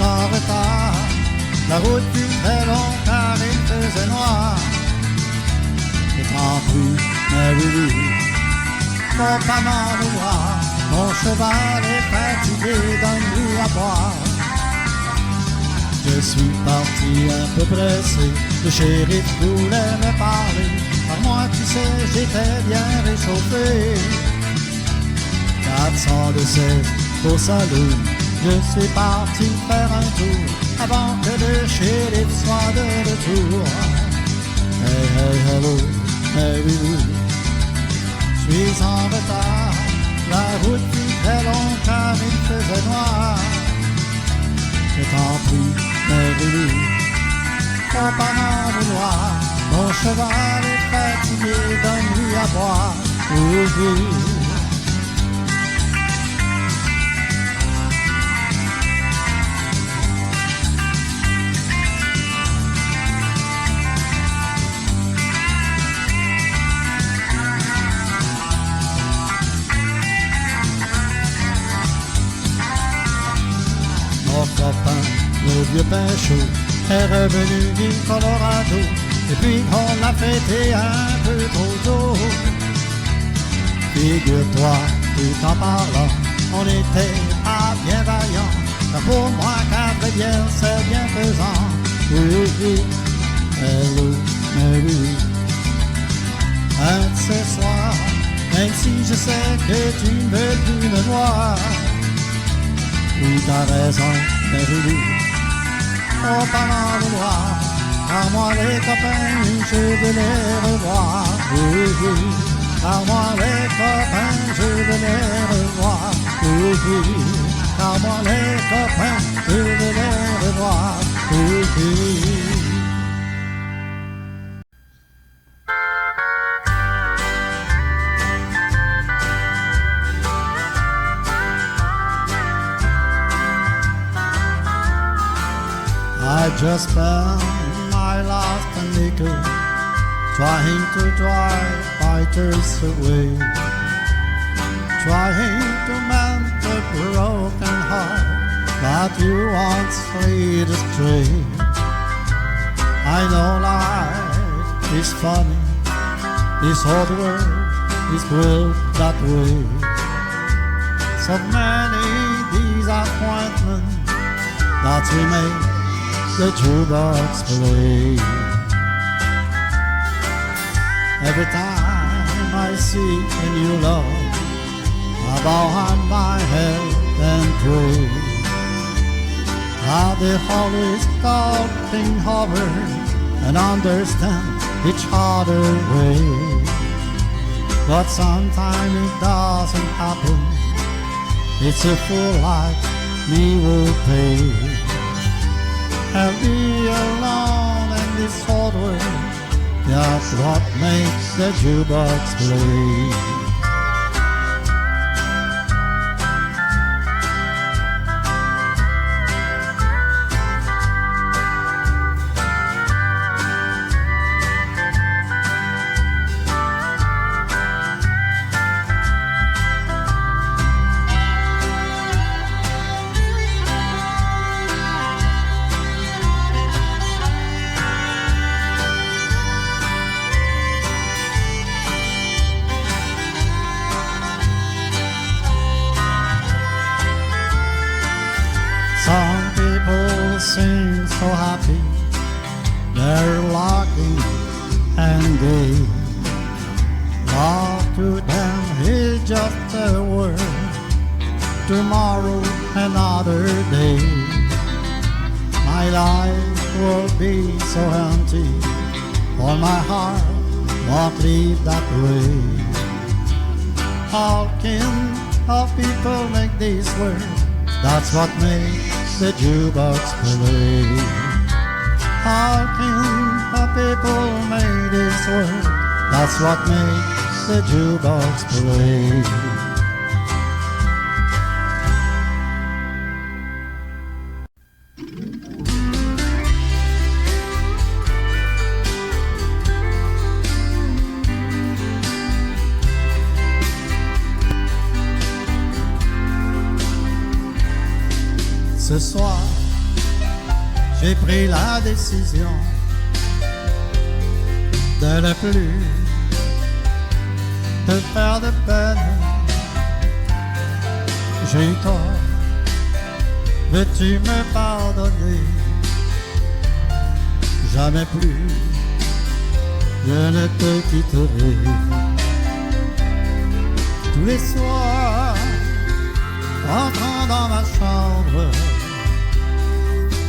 en retard. La route fut très longue car il faisait noir. Et tant pis, mais oui, faut pas m'en vouloir. Mon cheval est fatigué, donne-lui à boire. Je suis parti un peu pressé, le shérif voulait me parler. Par moi, tu sais, j'étais bien réchauffé. 416 au saloon, je suis parti faire un tour avant que le shérif soit de retour. Hey, hey, hello, hey, oui, oui. Je suis en retard, la route fut très longue car il faisait noir. Je t'en prie, mais oui, faut pas m'en vouloir. Mon cheval est fatigué, donne-lui à boire. Oui, oui. Mon copain, le vieux pinchot, est revenu du Colorado. Et puis on l'a fêté un peu trop tôt. Figure-toi, tout en parlant, on était pas bien vaillants. Car pour moi, 4 bières, c'est bien pesant. Oui, oui, hello, mais oui, oui. Un de ces soirs, même si je sais que tu ne veux plus me voir. Oui, t'as raison, mais oui, faut pas m'en vouloir. Car moi les copains, je veux les revoir. Oui, oui. Car moi les copains, je veux les revoir. Oui, oui. Car moi les copains, je veux les revoir. Oui, oui. I just found my last nickel, trying to drive fighters away, trying to mend the broken heart that you once laid astray. I know life is funny, this whole world is built that way. So many disappointments that we make the jukebox play. Every time I see a new love, I bow on my head and pray. How they always talking over and understand each other way. But sometimes it doesn't happen. It's a fool like me will pay. I'll be alone in this whole world. That's what makes the jukebox play. Some people seem so happy, they're lucky and gay. Love to them is just a word, tomorrow another day. My life will be so empty, for my heart won't leave that way. How can how people make this work? That's what makes the jukebox play. How can the people make this work? That's what makes the jukebox play. Ce soir, j'ai pris la décision de ne plus te faire de peine. J'ai eu tort, veux-tu me pardonner? Jamais plus je ne te quitterai. Tous les soirs, entrant dans ma chambre,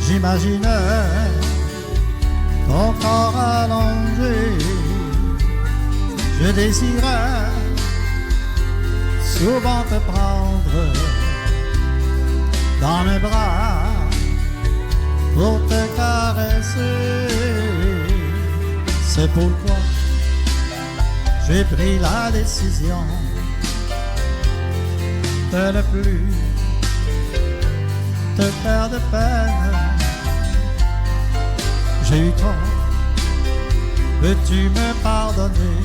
j'imaginais ton corps allongé. Je désirais souvent te prendre dans mes bras pour te caresser. C'est pourquoi j'ai pris la décision de ne plus te faire de peine. J'ai eu tort, veux-tu me pardonner?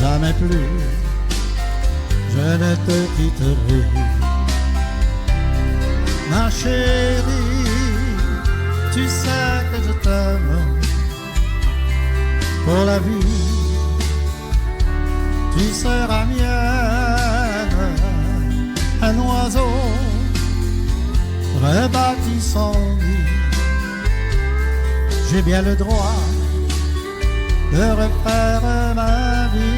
Jamais plus je ne te quitterai. Ma chérie, tu sais que je t'aime pour la vie, tu seras mienne. Un oiseau rebâtit son nid, j'ai bien le droit de refaire ma vie.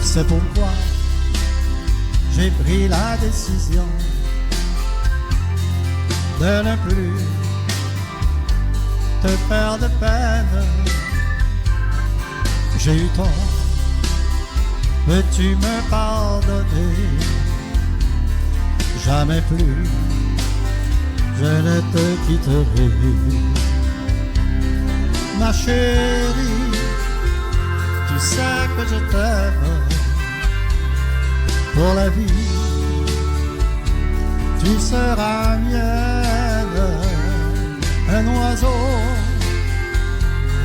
C'est pourquoi j'ai pris la décision de ne plus te faire de peine. J'ai eu tort, veux-tu me pardonner? Jamais plus je ne te quitterai. Ma chérie, tu sais que je t'aime pour la vie, tu seras mienne. Un oiseau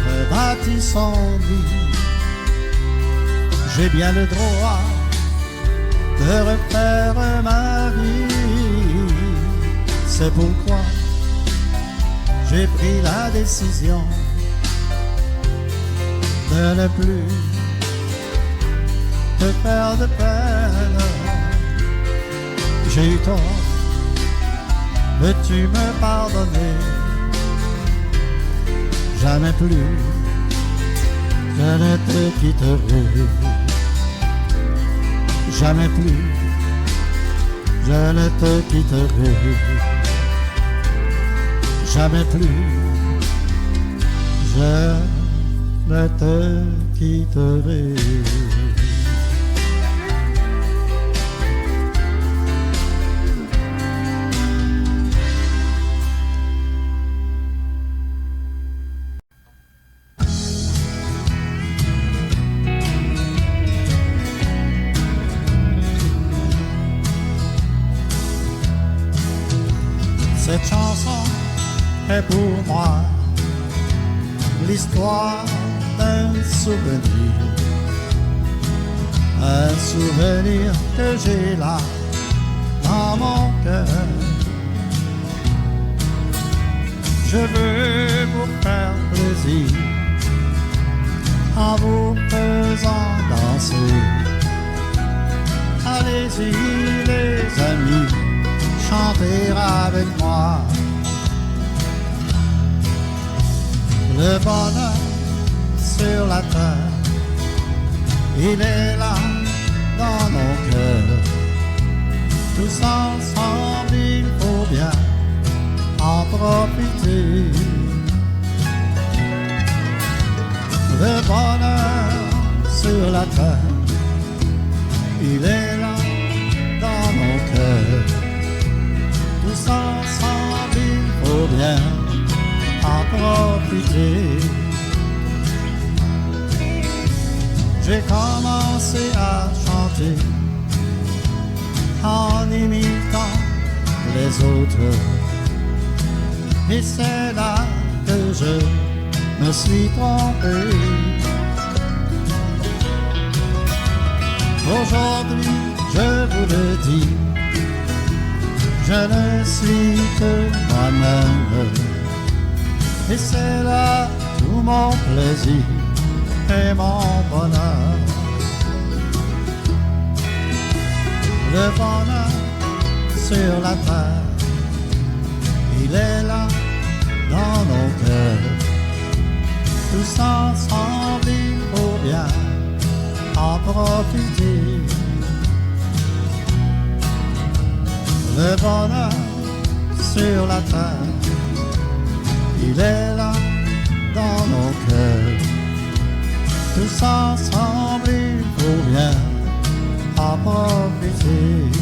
rebâtit son nid, j'ai bien le droit de refaire ma vie. C'est pourquoi j'ai pris la décision de ne plus te faire de peine. J'ai eu tort, veux-tu me pardonner? Jamais plus je ne te quitterai. Jamais plus je ne te quitterai. Jamais plus je ne te quitterai. Cette chanson est pour moi l'histoire d'un souvenir, un souvenir que j'ai là dans mon cœur. Je veux vous faire plaisir en vous faisant danser. Allez-y les amis, chanter avec moi. Le bonheur sur la terre, il est là dans nos cœurs. Tous ensemble, il faut bien en profiter. Le bonheur sur la terre, il est là dans nos cœurs. Tous ensemble, il faut bien en profiter. J'ai commencé à chanter en imitant les autres, et c'est là que je me suis trompé. Aujourd'hui, je vous le dis, je ne suis que moi-même. Et c'est là tout mon plaisir et mon bonheur. Le bonheur sur la terre, il est là dans nos cœurs. Tous ensemble, il faut bien en profiter. Le bonheur sur la terre, il est là dans nos cœurs. Tous ensemble, il faut bien en profiter.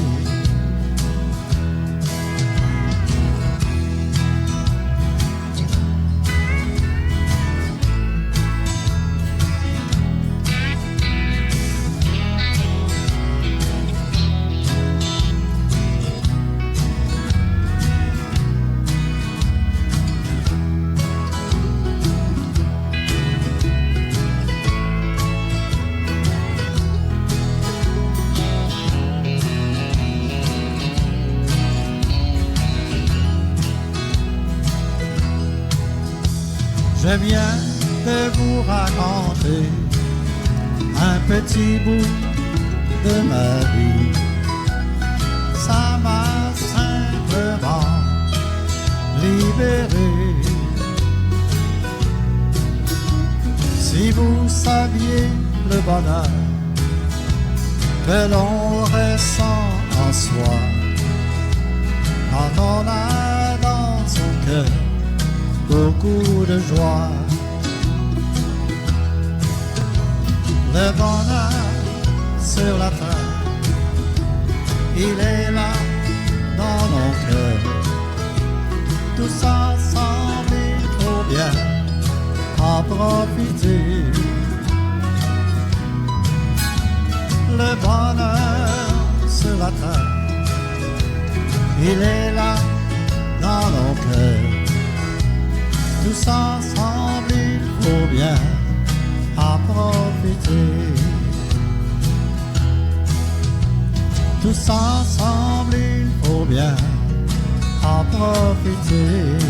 Je viens de vous raconter un petit bout de ma vie. Ça m'a simplement libéré. Si vous saviez le bonheur que l'on ressent en soi quand on a dans son cœur beaucoup de joie. Le bonheur sur la terre, il est là dans nos cœurs. Tous ensemble, il faut bien en profiter. Le bonheur sur la terre, il est là dans nos cœurs. Tous ensemble, il faut bien en profiter. Tous ensemble, il faut bien en profiter.